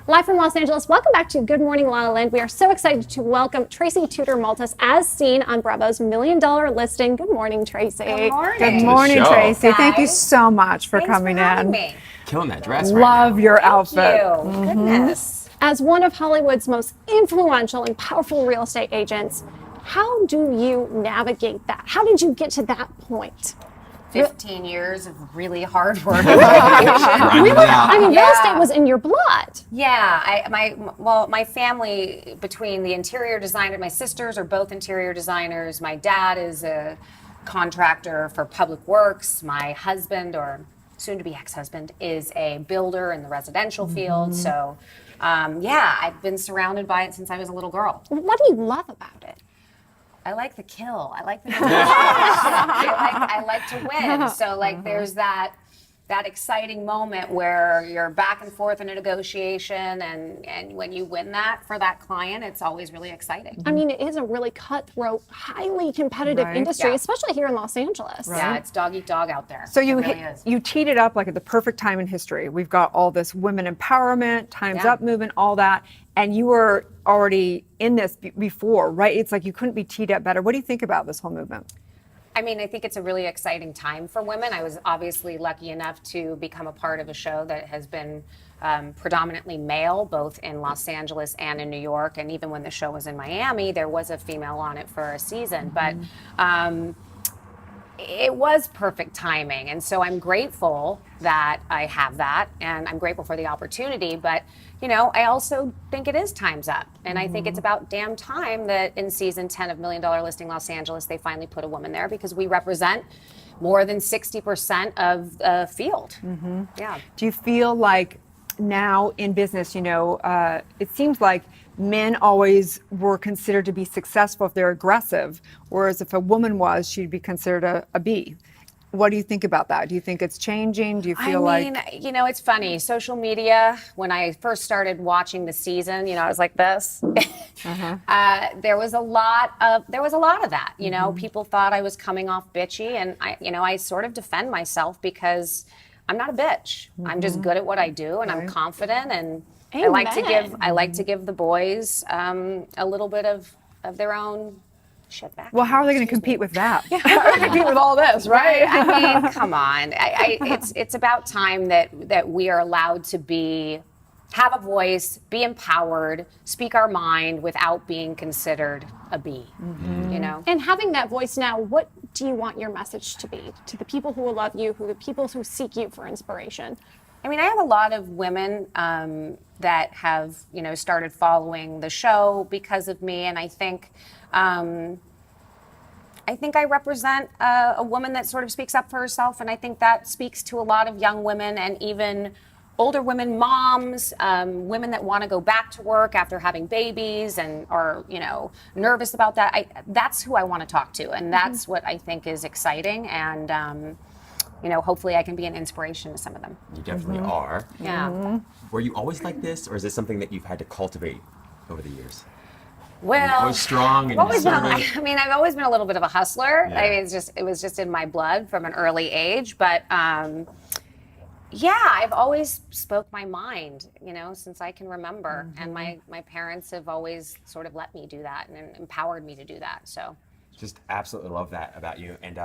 Live from Los Angeles, welcome back to Good Morning La La Land. We are so excited to welcome Tracy Maltas as seen on Bravo's $1 Million Listing. Good morning, Tracy. Good morning. Good morning, Tracy. Guys. Thank you so much for coming for having in. Me. Killing that dress right Love now. your outfit. Thank you. Goodness. As one of Hollywood's most influential and powerful real estate agents, how do you navigate that? How did you get to that point? 15 years of really hard work. Real estate was in your blood. Yeah, my family, between the interior designer, my sisters are both interior designers. My dad is a contractor for public works. My husband, or soon-to-be ex-husband, is a builder in the residential field. So, I've been surrounded by it since I was a little girl. What do you love about it? I like the kill. I like the I like to win. So there's that exciting moment where you're back and forth in a negotiation, and when you win that for that client, it's always really exciting. I mean, it is a really cutthroat, highly competitive industry, especially here in Los Angeles. Right. Yeah, it's dog eat dog out there. So you teed it up like at the perfect time in history. We've got all this women empowerment, Time's Up movement, all that, and you were already in this before, right? It's like you couldn't be teed up better. What do you think about this whole movement? I mean, I think it's a really exciting time for women. I was obviously lucky enough to become a part of a show that has been predominantly male, both in Los Angeles and in New York. And even when the show was in Miami, there was a female on it for a season. But it was perfect timing. And so I'm grateful that I have that, and I'm grateful for the opportunity. But, I also think it is time's up. And I think it's about damn time that in season 10 of $1 Million Listing Los Angeles, they finally put a woman there, because we represent more than 60% of the field. Yeah. Do you feel like now in business, it seems like men always were considered to be successful if they're aggressive, whereas if a woman was, she'd be considered a B. What do you think about that? Do you think it's changing? Do you feel it's funny. Social media, when I first started watching the season, I was like this. There was a lot of that. People thought I was coming off bitchy, and I sort of defend myself because I'm not a bitch. I'm just good at what I do, and I'm confident, and I like to give the boys a little bit of their own shit back. Well, how are they going to compete with that? How are they compete with all this, right? I mean, come on. It's about time that we are allowed to have a voice, be empowered, speak our mind without being considered a B. And having that voice now, what do you want your message to be to the people who will love you, the people who seek you for inspiration? I mean, I have a lot of women that have, started following the show because of me, and I think I represent a woman that sort of speaks up for herself, and I think that speaks to a lot of young women and even older women, moms, women that want to go back to work after having babies and are, nervous about that. That's who I want to talk to, and that's what I think is exciting, and hopefully I can be an inspiration to some of them. You definitely are. Yeah. Were you always like this, or is this something that you've had to cultivate over the years? Well, always strong and assertive. I mean, I've always been a little bit of a hustler. Yeah. I mean, it was just in my blood from an early age. But I've always spoke my mind, since I can remember. And my parents have always sort of let me do that and empowered me to do that. So. Just absolutely love that about you. And,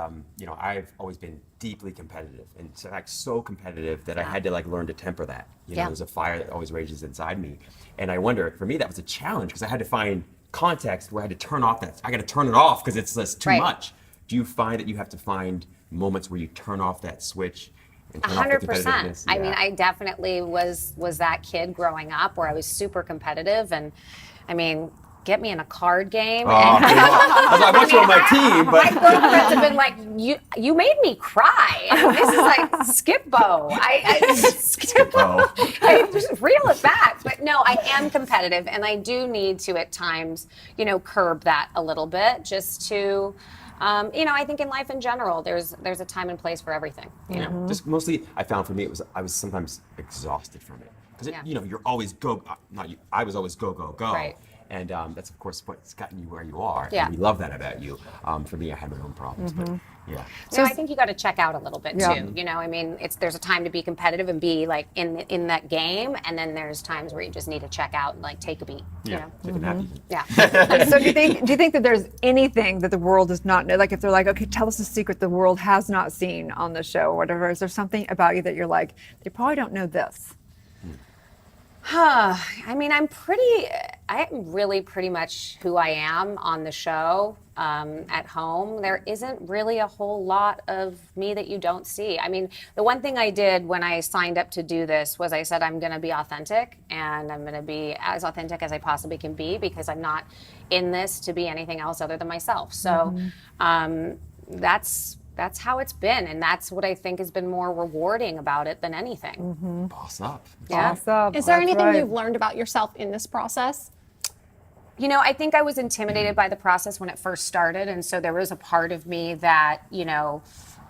I've always been deeply competitive, and so competitive that I had to learn to temper that. There's a fire that always rages inside me. And I wonder, for me, that was a challenge, because I had to find context where I had to turn off I got to turn it off because it's just too much. Do you find that you have to find moments where you turn off that switch? 100%. I mean, I definitely was that kid growing up where I was super competitive, and I mean, get me in a card game. I want you on my team, but my girlfriends have been like, you made me cry. I mean, this is like Skip-Bo. Skip-Bo. I just reel it back. But no, I am competitive, and I do need to at times, curb that a little bit, just to. I think in life in general, there's a time and place for everything. Just mostly, I found for me I was sometimes exhausted from it, because you're always go. Not you. I was always go. Right. And that's, of course, what's gotten you where you are. Yeah. And we love that about you. For me, I had my own problems, but yeah. So I think you got to check out a little bit Yeah. too. You know, I mean, there's a time to be competitive and be like in that game, and then there's times where you just need to check out and like take a beat. Yeah, You know? take a nap even. Yeah. So do you think that there's anything that the world does not know? Like if they're like, okay, tell us a secret the world has not seen on the show or whatever. Is there something about you that you're like, they probably don't know this? I mean, I'm really pretty much who I am on the show. At home, there isn't really a whole lot of me that you don't see. I mean, the one thing I did when I signed up to do this was I said I'm going to be authentic, and I'm going to be as authentic as I possibly can be, because I'm not in this to be anything else other than myself. So that's how it's been, and that's what I think has been more rewarding about it than anything. Boss up. Yeah. Awesome. Is there That's anything right. you've learned about yourself in this process? You know, I think I was intimidated by the process when it first started. And so there was a part of me that, you know,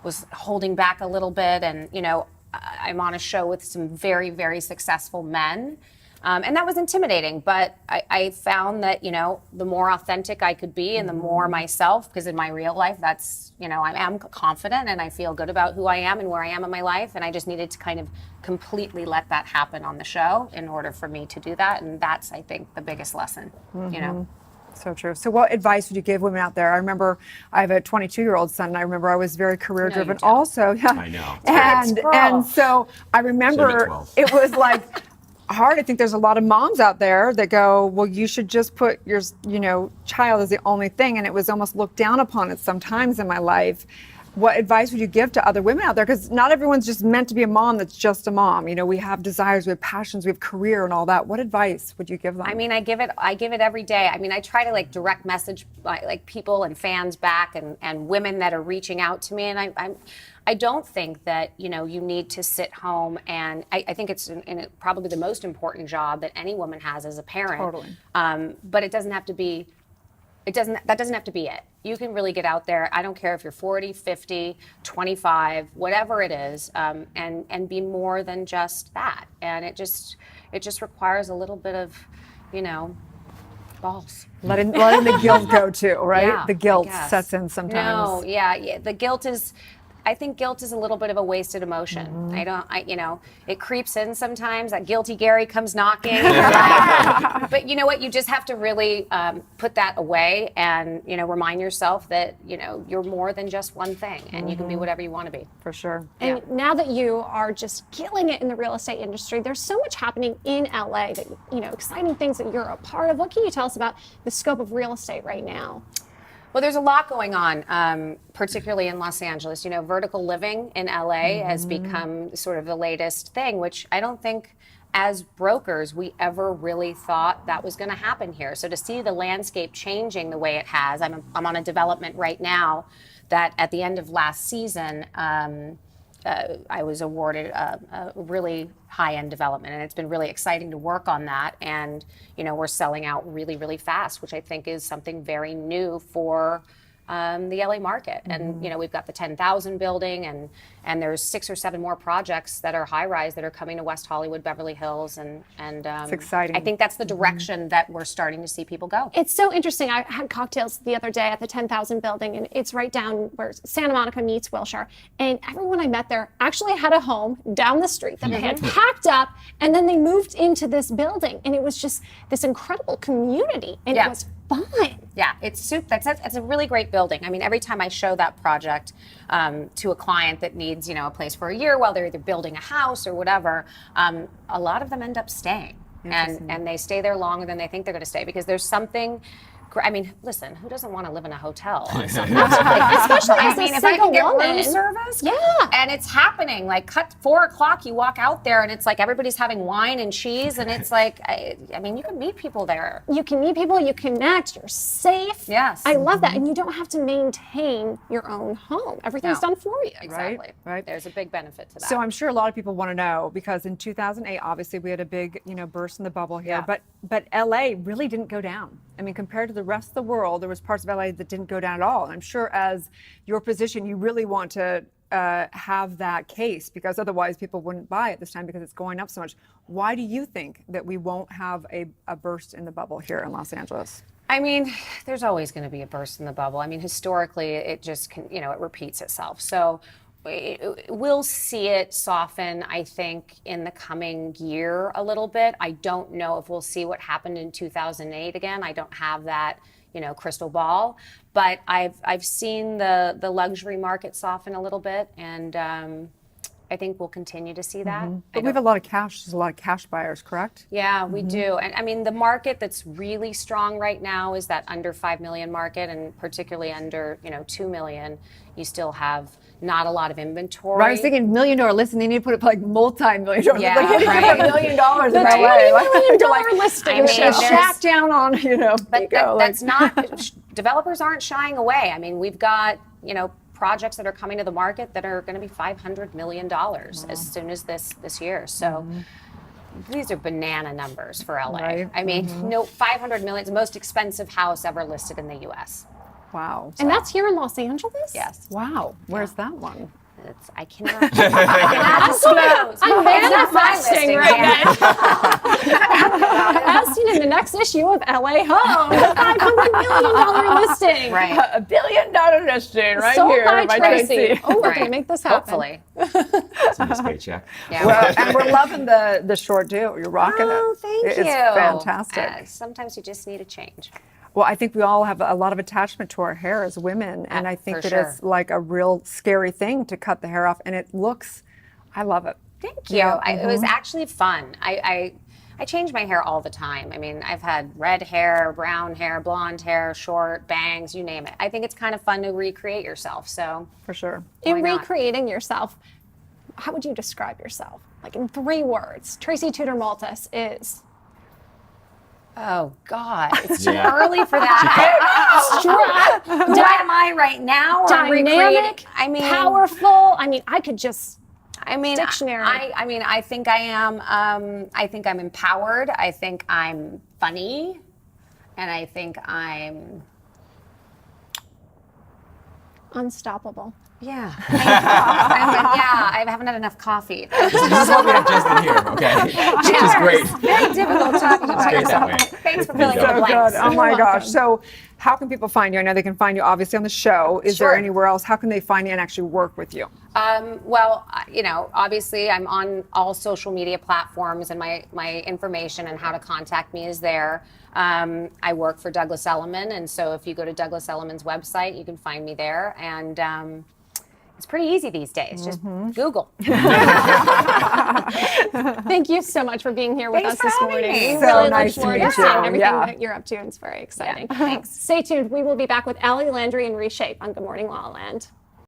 was holding back a little bit. And, you know, I'm on a show with some very, very successful men. And that was intimidating. But I found that, you know, the more authentic I could be and the more myself, because in my real life, that's, you know, I am confident and I feel good about who I am and where I am in my life. And I just needed to kind of completely let that happen on the show in order for me to do that. And that's, I think, the biggest lesson, you know. So true. So what advice would you give women out there? I remember I have a 22-year-old son, and I remember I was very career driven don't. also. Yeah. I know. And so I remember 12. it was like hard. I think there's a lot of moms out there that go, well, you should just put your, you know, child as the only thing. And it was almost looked down upon at some times in my life. What advice would you give to other women out there? Because not everyone's just meant to be a mom that's just a mom. You know, we have desires, we have passions, we have career and all that. What advice would you give them? I mean, I give it every day. I mean, I try to like direct message like people and fans back and women that are reaching out to me. And I don't think that, you know, you need to sit home, and I think it's probably the most important job that any woman has as a parent. Totally. But it doesn't have to be. That doesn't have to be it. You can really get out there. I don't care if you're 40, 50, 25, whatever it is, and be more than just that. And it just requires a little bit of, you know, balls. Letting the guilt go too, right? Yeah, the guilt I guess. sets in sometimes. No, yeah. The guilt is. I think guilt is a little bit of a wasted emotion. You know, it creeps in sometimes. That guilty Gary comes knocking. But you know what? You just have to really put that away and, you know, remind yourself that, you know, you're more than just one thing, and you can be whatever you want to be. For sure. And now that you are just killing it in the real estate industry, there's so much happening in LA that, you know, exciting things that you're a part of. What can you tell us about the scope of real estate right now? Well, there's a lot going on, particularly in Los Angeles. You know, vertical living in LA has become sort of the latest thing, which I don't think as brokers we ever really thought that was going to happen here. So to see the landscape changing the way it has, I'm on a development right now that at the end of last season, I was awarded a really high-end development, and it's been really exciting to work on that. And, you know, we're selling out really, really fast, which I think is something very new for the LA market. And, you know, we've got the 10,000 building, and there's 6 or 7 more projects that are high-rise that are coming to West Hollywood, Beverly Hills, and It's exciting. I think that's the direction that we're starting to see people go. It's so interesting. I had cocktails the other day at the 10,000 building, and it's right down where Santa Monica meets Wilshire. And everyone I met there actually had a home down the street that they had packed up, and then they moved into this building. And it was just this incredible community, and Yeah. it was fun. Yeah, it's a really great building. I mean, every time I show that project to a client that needs, you know, a place for a year while they're either building a house or whatever, a lot of them end up staying, and they stay there longer than they think they're going to stay, because there's something. I mean, listen, who doesn't want to live in a hotel on Sunday? Especially as I mean, a if I single can get woman. room service, Yeah. and it's happening. Like, 4:00, you walk out there, and it's like everybody's having wine and cheese, and it's like, I mean, you can meet people there. You can meet people, you connect, you're safe. Yes. I love that. And you don't have to maintain your own home. Everything's No. done for you. Exactly. Right. There's a big benefit to that. So I'm sure a lot of people want to know, because in 2008, obviously we had a big, you know, burst in the bubble here, Yeah. but LA really didn't go down. I mean, compared to the rest of the world, there was parts of LA that didn't go down at all. And I'm sure as your position, you really want to have that case, because otherwise people wouldn't buy it this time because it's going up so much. Why do you think that we won't have a burst in the bubble here in Los Angeles? I mean, there's always going to be a burst in the bubble. I mean, historically, it just it repeats itself. So we'll see it soften, I think, in the coming year a little bit. I don't know if we'll see what happened in 2008 again. I don't have that, crystal ball. But I've seen the luxury market soften a little bit, and I think we'll continue to see that. But we have a lot of cash. There's a lot of cash buyers, correct? Yeah, we do. And I mean, the market that's really strong right now is that under 5 million market, and particularly under, 2 million, you still have not a lot of inventory. Right, I was thinking $1 million listing. They need to put it like multi-million dollars. Yeah, like, right. $1 million in LA. The $20 million listing. I mean, show. Shack down on, But that's not, developers aren't shying away. I mean, we've got, projects that are coming to the market that are going to be $500 million as soon as this year. So these are banana numbers for LA. Right. I mean, 500 million is the most expensive house ever listed in the U.S. Wow. And that's here in Los Angeles? Yes. Wow. Where's that one? I cannot disclose. I'm manifesting right now. As seen in the next issue of LA Home, the $500 million listing. Right. $1 billion listing right Sold here by Tracy. Tracy. Oh, we're Right. going to make this happen. Hopefully. It's a nice paycheck. Yeah. Well, and we're loving the short do. You're rocking Oh, it. thank It's you. fantastic. Sometimes you just need a change. Well, I think we all have a lot of attachment to our hair as women, and I think for that sure. it's like a real scary thing to cut the hair off, and it looks, I love it. Thank you. It was actually fun. I change my hair all the time. I mean, I've had red hair, brown hair, blonde hair, short, bangs, you name it. I think it's kind of fun to recreate yourself. So For sure. In Why not? recreating yourself, how would you describe yourself? Like in 3 words, Tracy Maltas is oh God, it's too Yeah. early for that. Who am I right now? Or dynamic, recreating? I mean, powerful. I mean, I could just dictionary. I think I am. I think I'm empowered. I think I'm funny, and I think I'm. unstoppable. Yeah. I haven't had enough coffee. This is why we have Jezlan here, okay? Which is great. Very difficult talking about great that yourself. way. Thanks for filling in So the blanks. Oh my You're gosh. welcome. So how can people find you? I know they can find you obviously on the show. Is there Sure. anywhere else? How can they find you and actually work with you? Well, obviously I'm on all social media platforms, and my information and how to contact me is there. I work for Douglas Elliman, and so if you go to Douglas Elliman's website, you can find me there. And it's pretty easy these days. Just Google. Thank you so much for being here with Thanks us for this having morning. me. We So really nice look to forward meet to seeing you. everything Yeah. that you're up to, and it's very exciting. Thanks. Stay tuned. We will be back with Allie Landry and Reshape on Good Morning La La Land.